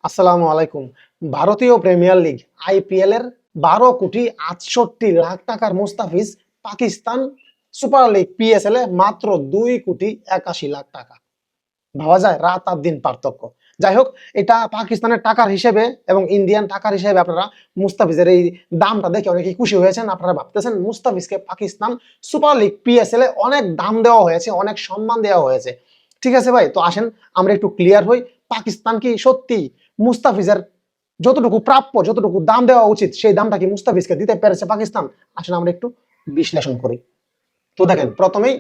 আসসালামু আলাইকুম। ভারতীয় প্রিমিয়ার লিগ আইপিএল এর 12,68,00,000 টাকার Mustafiz Pakistan super league PSL এ মাত্র 2,81,00,000 টাকা। ভাবা যায় রাত আর দিন পার্থক্য। যাই হোক, এটা পাকিস্তানের টাকার হিসেবে এবং ইন্ডিয়ান টাকার হিসেবে আপনারা মুস্তাফিজের এই দামটা দেখে অনেকেই খুশি হয়েছেন। আপনারা ভাবতেছেন মুস্তাফিজকে পাকিস্তান সুপার লিগ পিএসএল এ অনেক দাম দেওয়া হয়েছে, অনেক সম্মান দেওয়া হয়েছে। ঠিক আছে ভাই, তো আসেন আমরা একটু ক্লিয়ার হই। পাকিস্তান কি সত্যি মুস্তাফিজের যতটুকু প্রাপ্য, যতটুকু দাম দেওয়া উচিত সেই দামটা কি মুস্তাফিজকে দিতে পেরেছে পাকিস্তান? আসেন আমরা একটু বিশ্লেষণ করি। তো দেখেন, প্রথমেই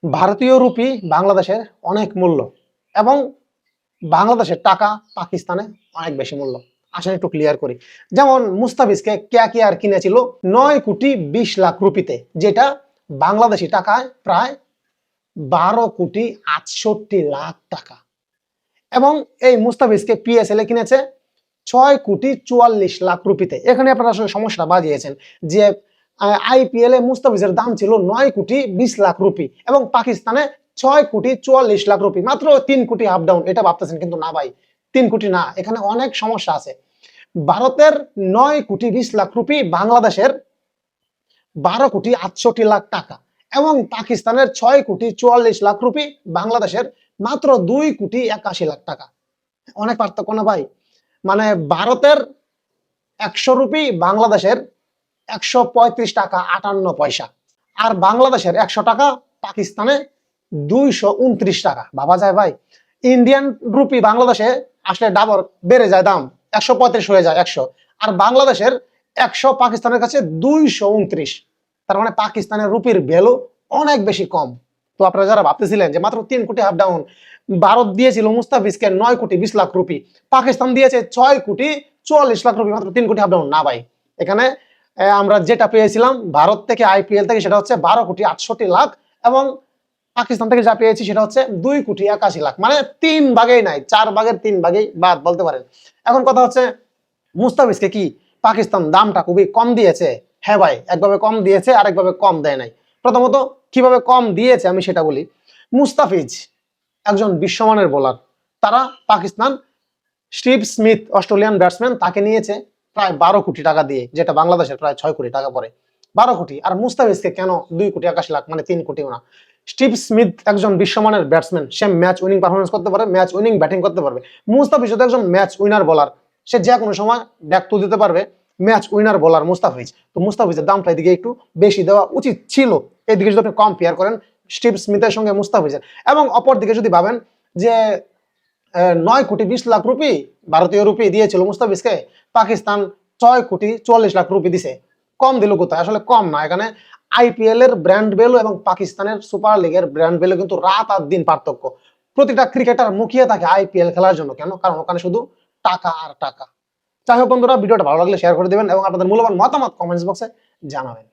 ভারতীয় রুপি বাংলাদেশের অনেক মূল্য এবং বাংলাদেশের টাকা পাকিস্তানে অনেক বেশি মূল্য। আসেন একটু ক্লিয়ার করি। যেমন মুস্তাফিজকে কেকেআর কিনেছিল 9,20,00,000 রুপিতে, যেটা বাংলাদেশি টাকায় প্রায় 12,68,00,000 টাকা। এবং এই মুস্তাফিজকে পিএসএল এ কিনেছে 6,44,00,000 রুপিতে। এখানে আপনারা আসলে সমস্যাটা বাজিয়েছেন যে আইপিএল এ মুস্তাফিজের দাম ছিল 9,20,00,000 রুপি এবং পাকিস্তানে 6,44,00,000 রুপি, মাত্র 3 কোটি আপ ডাউন। এটা ভাবতেছেন, কিন্তু না ভাই, 3 কোটি না, এখানে অনেক সমস্যা আছে। ভারতের 9,20,00,000 রুপি বাংলাদেশের 12,68,00,000 টাকা এবং পাকিস্তানের 6,44,00,000 রুপি বাংলাদেশের মাত্র 2,81,00,000 টাকা। অনেক পার্থক্য না ভাই? মানে ভারতের 100 রুপি বাংলাদেশের 135 টাকা 58 পয়সা, আর বাংলাদেশের 100 টাকা পাকিস্তানে 229 টাকা। ভাবা যায় ভাই? ইন্ডিয়ান রুপি বাংলাদেশে আসলে ডাবল বেড়ে যায় দাম, 135 হয়ে যায় 100, আর বাংলাদেশের 100 পাকিস্তানের কাছে 229। তার মানে পাকিস্তানের রুপির ভ্যালু অনেক বেশি কম। তো আপনারা যারা ভাবতেছিলেন যে মাত্র 3 কোটি আপ ডাউন, ভারত দিয়েছিল মুস্তাফিজকে 9,20,00,000 রুপি, পাকিস্তান দিয়েছে 6,44,00,000 রুপি, মাত্র 3 কোটি আপ ডাউন না ভাই। এখানে আমরা যেটা পেয়েছিলাম ভারত থেকে আইপিএল থেকে সেটা হচ্ছে 12,68,00,000 এবং পাকিস্তান থেকে যা পেয়েছি সেটা হচ্ছে 2,81,00,000। মানে 3 ভাগেই নাই, 4 ভাগের 3 ভাগেই বাদ বলতে পারেন। এখন কথা হচ্ছে মুস্তাফিজকে কি পাকিস্তান দামটা খুবই কম দিয়েছে? হ্যাঁ ভাই, একভাবে কম দিয়েছে, আরেকভাবে কম দেয় নাই। প্রথমত কিভাবে কম দিয়েছে আমি সেটা বলি। মুস্তাফিজ একজন বিশ্বমানের বোলার। তারা Pakistan Steve Smith Australian batsman, তাকে নিয়েছে প্রায় 12 কোটি টাকা দিয়ে, যেটা বাংলাদেশের প্রায় 6 কোটি টাকা পড়ে। 12 কোটি, আর মুস্তাফিজকে কেন 2,81,00,000, মানে 3 কোটিও না? স্টিভ স্মিথ একজন বিশ্বমানের ব্যাটসম্যান, সে ম্যাচ উইনিং পারফরমেন্স করতে পারে, ম্যাচ উইনিং ব্যাটিং করতে পারবে। মুস্তাফিজ তো একজন ম্যাচ উইনার বোলার, সে যে কোনো সময় ব্যাক তুলে দিতে পারবে, ম্যাচ উইনার বোলার মুস্তাফিজ। তো মুস্তাফিজের দামটা এদিকে একটু বেশি দেওয়া উচিত ছিল। এদিকে যদি আপনি কম্পেয়ার করেন স্টিভ স্মিথের সঙ্গে মুস্তাফিজের, এবং অপর দিকে যদি ভাবেন যে 9,20,00,000 রুপি ভারতীয় রুপি দিয়েছিল মুস্তাফিজকে, পাকিস্তান 6,44,00,000 রুপি দিছে, কম দিল কোথায়? আসলে কম না। এখানে আইপিএল এর ব্র্যান্ড ভ্যালু এবং পাকিস্তানের সুপার লিগের ব্র্যান্ড ভ্যালু কিন্তু রাত আর দিন পার্থক্য। প্রতিটা ক্রিকেটার মুখিয়ে থাকে আইপিএল খেলার জন্য। কেন? কারণ ওখানে শুধু টাকা আর টাকা। যাই হোক বন্ধুরা, ভিডিওটা ভালো লাগলে শেয়ার করে দিবেন এবং আপনাদের মূল্যবান মতামত কমেন্টস বক্সে জানাবেন।